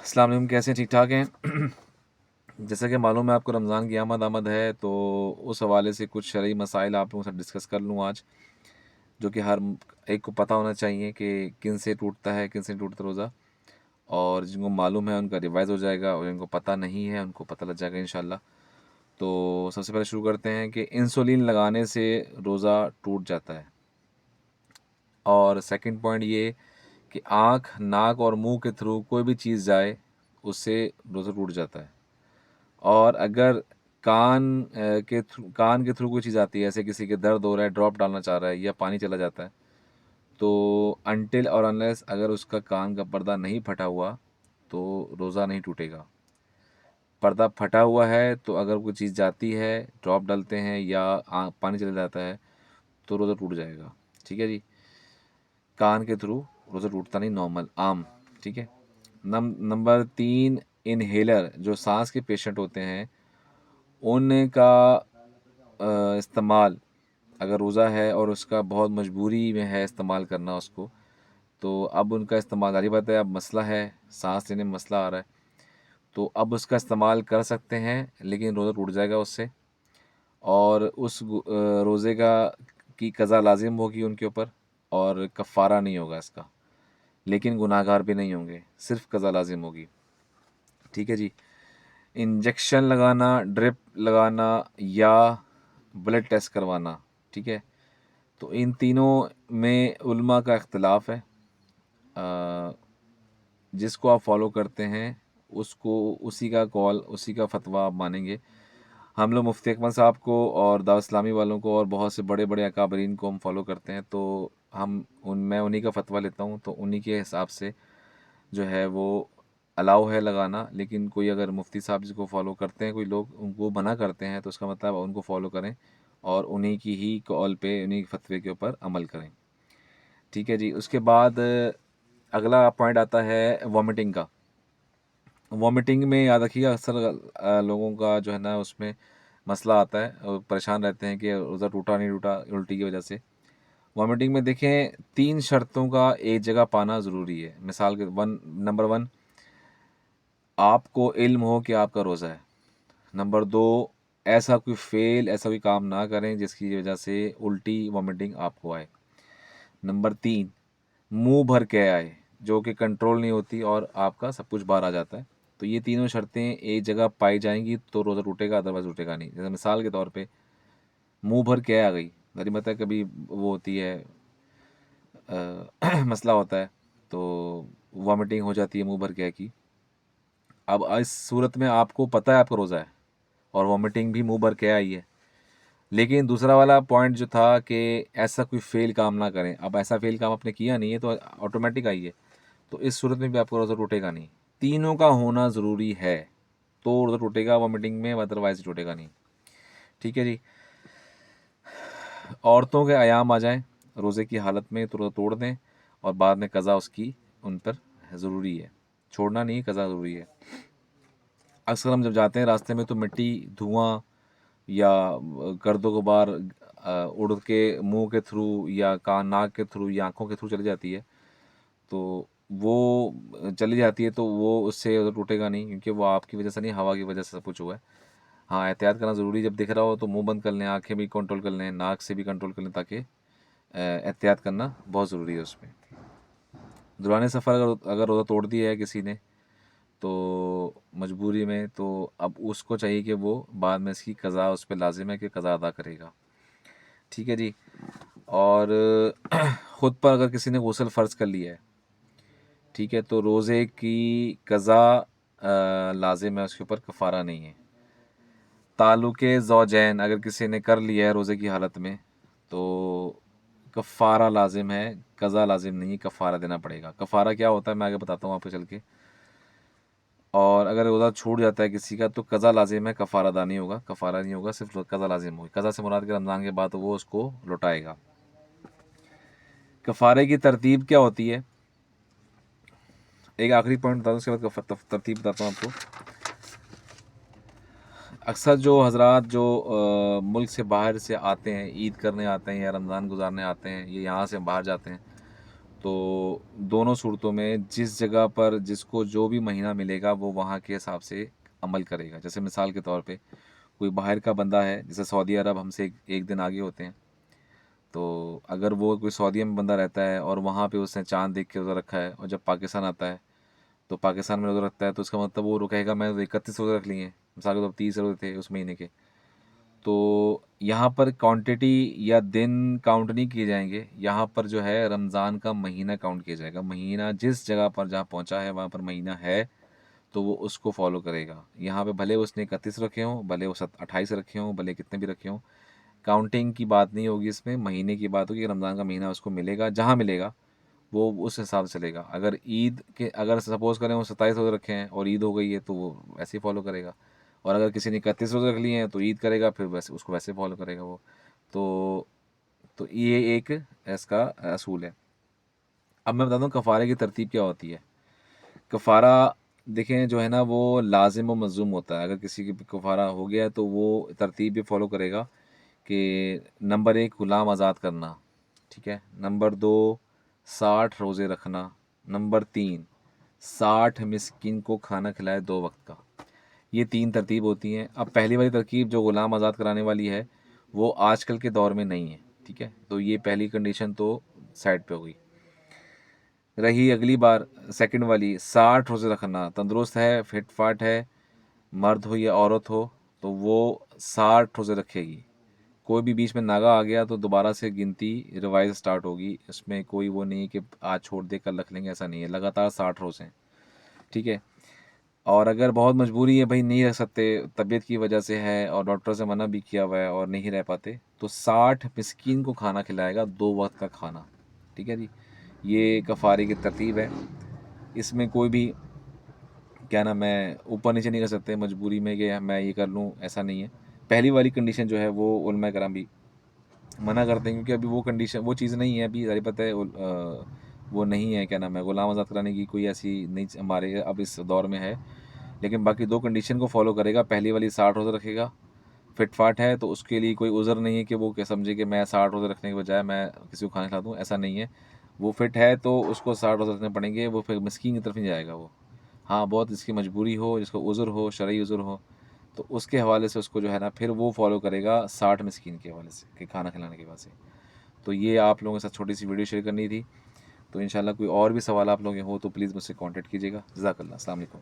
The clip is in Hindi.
अस्सलाम वालेकुम, कैसे हैं? ठीक ठाक हैं? जैसा कि मालूम है आपको रमज़ान की आमद है, तो उस हवाले से कुछ शरई मसाइल आप लोगों के साथ डिस्कस कर लूँ आज, जो कि हर एक को पता होना चाहिए कि किन से टूटता है, किन से नहीं टूटता रोज़ा। और जिनको मालूम है उनका रिवाइज़ हो जाएगा, और जिनको पता नहीं है उनको पता लग जाएगा इंशाल्लाह। तो सबसे पहले शुरू करते हैं कि इंसुलिन लगाने से रोज़ा टूट जाता है। और सेकंड पॉइंट ये कि आँख, नाक और मुँह के थ्रू कोई भी चीज़ जाए, उससे रोज़ा टूट जाता है। और अगर कान के थ्रू कोई चीज़ आती है, ऐसे किसी के दर्द हो रहा है, ड्रॉप डालना चाह रहा है या पानी चला जाता है, तो अनटिल और अनलेस अगर उसका कान का पर्दा नहीं फटा हुआ, तो रोज़ा नहीं टूटेगा। पर्दा फटा हुआ है तो अगर कोई चीज़ जाती है, ड्रॉप डालते हैं या पानी चला जाता है, तो रोज़ा टूट जाएगा। ठीक है जी? कान के थ्रू रोज़ा टूटता नहीं, नॉर्मल आम। ठीक है? नंबर 3, इन्हेलर जो सांस के पेशेंट होते हैं, उनका इस्तेमाल अगर रोज़ा है और उसका बहुत मजबूरी में है इस्तेमाल करना उसको, तो अब उनका इस्तेमाल, जारी बात है, अब मसला है, सांस लेने में मसला आ रहा है, तो अब उसका इस्तेमाल कर सकते हैं, लेकिन रोज़ा टूट जाएगा उससे। और रोज़े का की कज़ा लाजिम होगी उनके ऊपर, और कफ़ारा नहीं होगा इसका, लेकिन गुनाहगार भी नहीं होंगे, सिर्फ कज़ा लाजिम होगी। ठीक है जी? इंजेक्शन लगाना, ड्रिप लगाना या ब्लड टेस्ट करवाना, ठीक है? तो इन तीनों में उलमा का इख्तिलाफ है। अ, जिसको आप फॉलो करते हैं, उसको उसी का कॉल, उसी का फतवा आप मानेंगे। हम लोग मुफ्ती अकमल साहब को और दावत इस्लामी वालों को और बहुत से बड़े बड़े अकाबरीन को हम फॉलो करते हैं, तो मैं उन्हीं का फतवा लेता हूँ, तो उन्हीं के हिसाब से जो है वो अलाउ है लगाना। लेकिन कोई अगर मुफ्ती साहब जिसको फॉलो करते हैं, कोई लोग उनको मना करते हैं, तो उसका मतलब उनको फॉलो करें और उन्हीं की ही कॉल पे, उन्हीं के फतवे के ऊपर अमल करें। ठीक है जी? उसके बाद अगला पॉइंट आता है वॉमिटिंग का। वॉमिटिंग में याद रखिएगा, अक्सर लोगों का जो है ना उसमें मसला आता है और परेशान रहते हैं कि रोज़ा टूटा नहीं टूटा उल्टी की वजह से। वॉमिटिंग में देखें, 3 शर्तों का एक जगह पाना ज़रूरी है। मिसाल के नंबर 1, आपको इल्म हो कि आपका रोज़ा है। नंबर 2, ऐसा कोई काम ना करें जिसकी वजह से उल्टी वॉमिटिंग आपको आए। नंबर 3, मुंह भर के आए, जो कि कंट्रोल नहीं होती और आपका सब कुछ बाहर आ जाता है। तो ये तीनों शर्तें एक जगह पाई जाएंगी तो रोज़ा टूटेगा, अदरवाइज टूटेगा नहीं। जैसे मिसाल के तौर पे मुंह भर के आ गई, मेरी मतलब कभी वो होती है, मसला होता है, तो वॉमिटिंग हो जाती है मुंह भर के की। अब इस सूरत में आपको पता है आपका रोज़ा है और वॉमिटिंग भी मुंह भर के आई है, लेकिन दूसरा वाला पॉइंट जो था कि ऐसा कोई फेल काम ना करें। अब ऐसा फेल काम आपने किया नहीं है तो ऑटोमेटिक आई है, तो इस सूरत में भी आपका रोज़ा टूटेगा नहीं। तीनों का होना ज़रूरी है, तो रोज़ा टूटेगा वॉमिटिंग में, अदरवाइज टूटेगा नहीं। ठीक है जी? औरतों के आयाम आ जाएं रोज़े की हालत में तो रोज़ा तोड़ दें, और बाद में कज़ा उसकी उन पर ज़रूरी है, छोड़ना नहीं, कज़ा ज़रूरी है। अक्सर हम जब जाते हैं रास्ते में तो मिट्टी, धुआं या गर्दो गुबार उड़ के मुंह के थ्रू या कान, नाक के थ्रू या आँखों के थ्रू चली जाती है, तो वो चली जाती है, तो वो उससे तो टूटेगा नहीं, क्योंकि वो आपकी वजह से नहीं, हवा की वजह से सब कुछ हुआ है। हाँ, एहतियात करना ज़रूरी है, जब दिख रहा हो तो मुंह बंद कर लें, आंखें भी कंट्रोल कर लें, नाक से भी कंट्रोल कर लें, ताकि एहतियात करना बहुत ज़रूरी है उसमें। दौरान सफ़र अगर रोज़ा तोड़ दिया है किसी ने, तो मजबूरी में, तो अब उसको चाहिए कि वो बाद में इसकी कज़ा उस पे लाजिम है कि कज़ा अदा करेगा। ठीक है जी? और ख़ुद पर अगर किसी ने गुस्ल फ़र्ज़ कर लिया है, ठीक है, तो रोज़े की कज़ा लाजिम है, उसके ऊपर कफ़ारा नहीं है। ताल्लुक़े ज़ौजैन अगर किसी ने कर लिया है रोज़े की हालत में, तो कफ़ारा लाजिम है, कज़ा लाजिम नहीं, कफ़ारा देना पड़ेगा। कफ़ारा क्या होता है मैं आगे बताता हूँ आपको चल के। और अगर रोज़ा छूट जाता है किसी का तो कज़ा लाजिम है, कफ़ारा अदा नहीं होगा, कफ़ारा नहीं होगा, सिर्फ कज़ा लाजिम होगी। कज़ा से मुराद के रमज़ान के बाद वो उसको लौटाएगा। कफ़ारे की तरतीब क्या होती है? एक आखिरी पॉइंट बता दूँ, उसके बाद तरतीब बताता हूँ आपको। अक्सर जो हज़रात जो मुल्क से बाहर से आते हैं, ईद करने आते हैं या रमज़ान गुज़ारने आते हैं, ये यहाँ से बाहर जाते हैं, तो दोनों सूरतों में जिस जगह पर जिसको जो भी महीना मिलेगा वो वहाँ के हिसाब से अमल करेगा। जैसे मिसाल के तौर पे कोई बाहर का बंदा है, जैसे सऊदी अरब हमसे एक दिन आगे होते हैं, तो अगर वो कोई सऊदीया में बंदा रहता है और वहाँ पे उसने चाँद देख के रोज़ा रखा है, और जब पाकिस्तान आता है तो पाकिस्तान में रोज़ा रखता है, तो इसका मतलब वो कहेगा मैंने तो 31 रोज़े रख लिए हैं, मिसाल के तौर पर 30 रोज़े थे उस महीने के। तो यहाँ पर क्वांटिटी या दिन काउंट नहीं किए जाएंगे, यहाँ पर जो है रमज़ान का महीना काउंट किया जाएगा। महीना जिस जगह पर जहाँ पहुँचा है वहाँ पर महीना है, तो वो उसको फॉलो करेगा। यहाँ पे भले उसने 31 रखे हों, भले वो 28 रखे हों, भले कितने भी रखे हों, काउंटिंग की बात नहीं होगी इसमें, महीने की बात होगी। रमज़ान का महीना उसको मिलेगा, जहाँ मिलेगा वो उस हिसाब से चलेगा। अगर ईद के, अगर सपोज़ करें वो 27 रोज़े रखे हैं और ईद हो गई है, तो वो वैसे ही फॉलो करेगा। और अगर किसी ने 31 रोज़े रख लिए हैं तो ईद करेगा, फिर वैसे उसको वैसे फॉलो करेगा वो। तो ये एक इसका असूल है। अब मैं बता दूँ कफ़ारे की तरतीब क्या होती है। कफ़ारा देखें जो है ना, वो लाज़िम व मज़लूम होता है। अगर किसी की कफ़ारा हो गया है तो वो तरतीब भी फ़ॉलो करेगा कि नंबर 1 ग़ुलाम आज़ाद करना, ठीक है। नंबर 2 60 रोज़े रखना। नंबर 3 60 मिस्कीन को खाना खिलाए 2 वक्त का। ये 3 तरतीब होती हैं। अब पहली वाली तरकीब जो ग़ुलाम आज़ाद कराने वाली है, वो आजकल के दौर में नहीं है, ठीक है। तो ये पहली कंडीशन तो साइड पे हो गई। रही अगली बार सेकंड वाली, 60 रोज़े रखना। तंदुरुस्त है, फिट-फाट है, मर्द हो या औरत हो, तो वो 60 रोज़े रखेगी। कोई भी बीच में नागा आ गया तो दोबारा से गिनती रिवाइज़ स्टार्ट होगी। इसमें कोई वो नहीं है कि आज छोड़ दे कल रख लेंगे, ऐसा नहीं है। लगातार 60 रोज़े हैं, ठीक है। और अगर बहुत मजबूरी है भाई, नहीं रख सकते, तबीयत की वजह से है और डॉक्टर से मना भी किया हुआ है और नहीं रह पाते, तो 60 मिस्कीन को खाना खिलाएगा, 2 वक्त का खाना, ठीक है जी। ये कफ़ारे की तरतीब है। इसमें कोई भी क्या नाम है ऊपर नीचे नहीं कर सकते मजबूरी में कि मैं ये कर लूँ, ऐसा नहीं है। पहली वाली कंडीशन जो है वो उलमा कराम भी मना करते हैं, क्योंकि अभी वो कंडीशन वो चीज़ नहीं है, अभी ज़ाहिर पता है वो नहीं है, क्या नाम है, ग़ुलाम आज़ाद कराने की कोई ऐसी नहीं हमारे अब इस दौर में है। लेकिन बाकी 2 कंडीशन को फॉलो करेगा। पहली वाली 60 रोज़े रखेगा, फिट-फाट है तो उसके लिए कोई उज़र नहीं है कि वो क्या समझे कि मैं 60 रोज़े रखने के बजाय मैं किसी को खाना खिला दूँ, ऐसा नहीं है। वो फिट है तो उसको 60 रोज़े रखने पड़ेंगे, वो फिर मिस्कीन की तरफ नहीं जाएगा वो। हाँ, बहुत इसकी मजबूरी हो, जिसको उज़र हो, शरई उज़र हो, तो उसके हवाले से उसको जो है ना फिर वो फॉलो करेगा 60 मिस्कीन के हवाले से कि खाना खिलाने के हवाले से। तो ये आप लोगों के साथ छोटी-सी वीडियो शेयर करनी थी। तो इंशाल्लाह कोई और भी सवाल आप लोगों के हो तो प्लीज़ मुझसे कॉन्टैक्ट कीजिएगा। जज़ाकल्लाह, अस्सलाम वालेकुम।